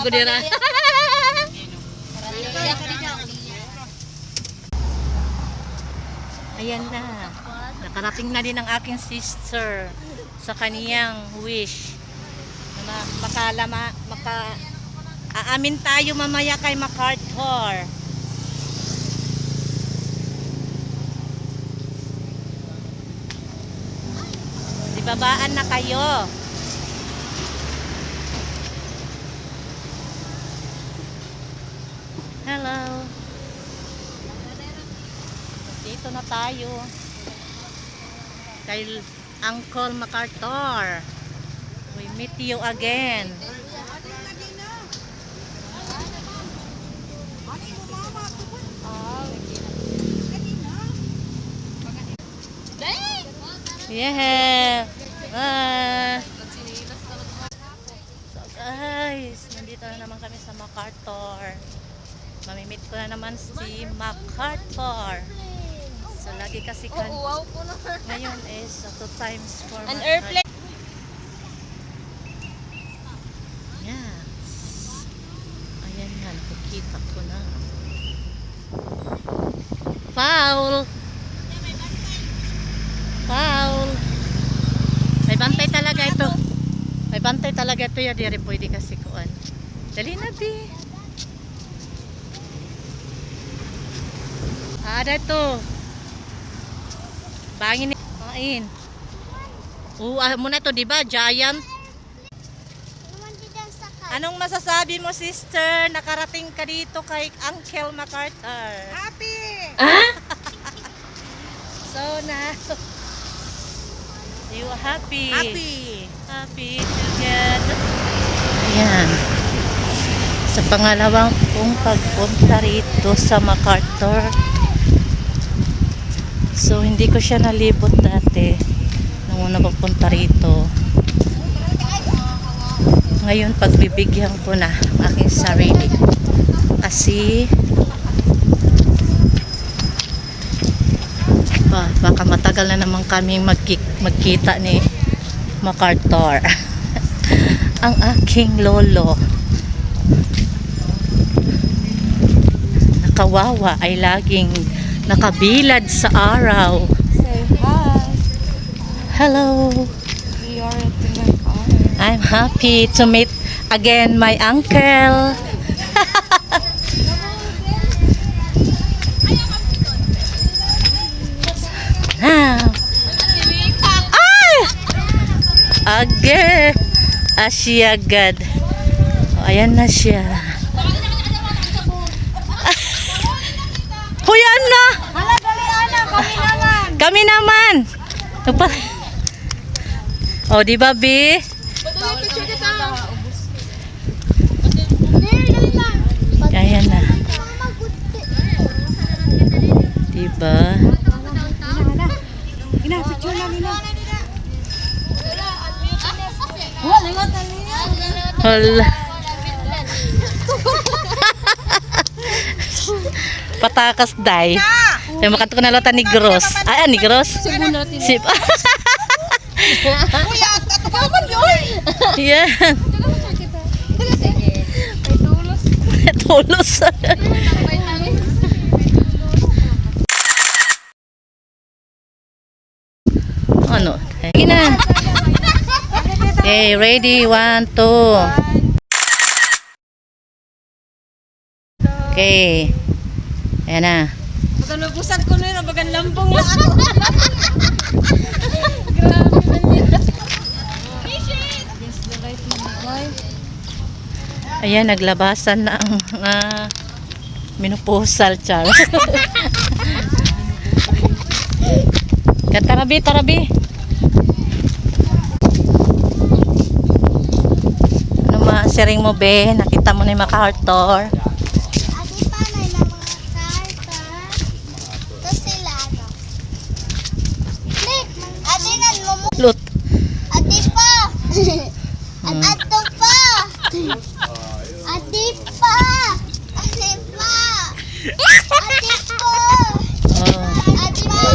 ko dira. Ayan na. Nakarating na din ang aking sister sa kaniyang wish. Na aamin tayo mamaya kay MacArthur. Ibabaan na kayo. Hello. Dito na tayo kay Uncle MacArthur. We meet you again. Yeah. So guys, nandito na naman kami sa MacArthur. Mamimit ko na naman si MacArthur. So lagi kasi ngayon is 2 times for an airplane. Yes. Ayan yan, kukita ko na. Foul! Foul! May bantay talaga ito. May bantay talaga ito ya, diri pwede kasi kuan. Dali na di. Ada ito. Bangin kain. Muna ito, di ba? Giant. Anong masasabi mo, sister? Nakarating ka dito kay Uncle MacArthur. Happy! So na. You happy? Happy! Happy together. Ayan. Sa pangalawang kong pagpunta rito sa MacArthur. So hindi ko siya nalibot dati nung una pagpunta rito. Ngayon pagbibigyan ko na ang aking sarili. Kasi baka matagal na naman kami magkita ni MacArthur. Ang aking lolo nakawawa ay laging nakabilad sa araw. Say hi. Hello. We are at the car. I'm happy to meet again my uncle. Ay! Again. Asya agad. Ayan na siya. Huyan na! Hala, dali ana, kami naman. Kami naman! O, di ba, Bi? Ayan na. Di ba? Ina, picture na nila. Hala. Patakas day. Kaya makanto ko na lata ni Gross. Ay, ni Gross? Sip. Kuya, katapaman yun. Yan. Tulos. Ano? Sige na. Okay, ready? 1, 2. Okay. Ayan na. Pagkalubusan ko na yun, bagan lambong na ako. Grabe man yun. Against the right man. Ayan, naglabasan na ang minupusal, char. Tarabi, tarabi. Ano ma-sharing mo, be? Nakita mo na yung MacArthur. Lut. Adi pa. Ato pa. Adi pa. Adi pa. Adi pa. Oh. Adi pa.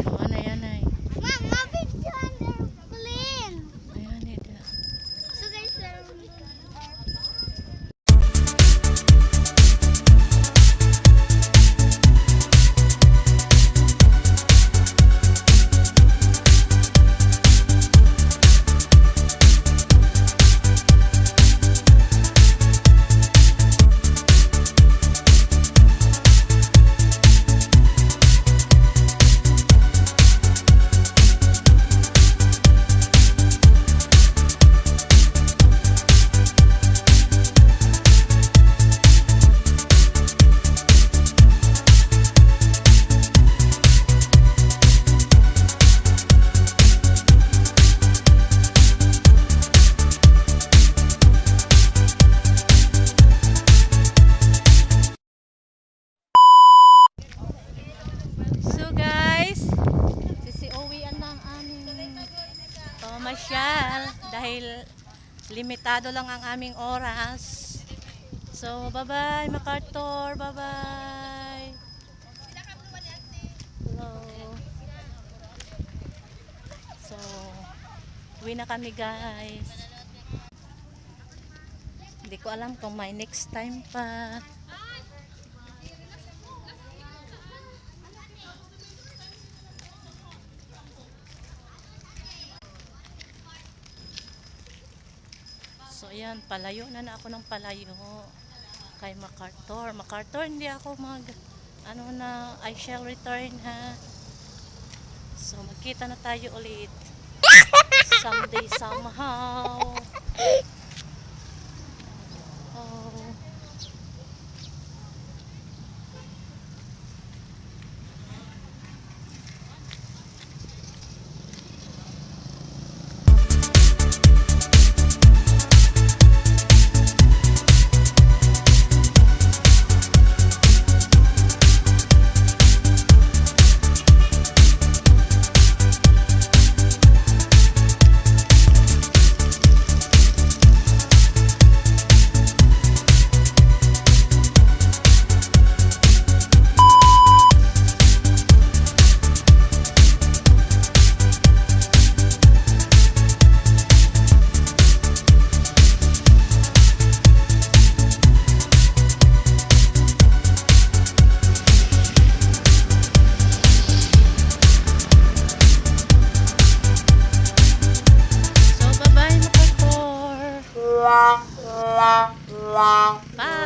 Oh, na yan ay. Mama, video airplane. Ayan ito. So guys, limitado lang ang aming oras. So, bye-bye, MacArthur. Bye-bye. Hello. So, uwi na kami, guys. Hindi ko alam kung may next time pa. So, ayan, palayo na ako ng palayo kay MacArthur. MacArthur, hindi ako I shall return, ha. So, magkita na tayo ulit. Someday, somehow. Oh. So, bye-bye, MacArthur. Bye.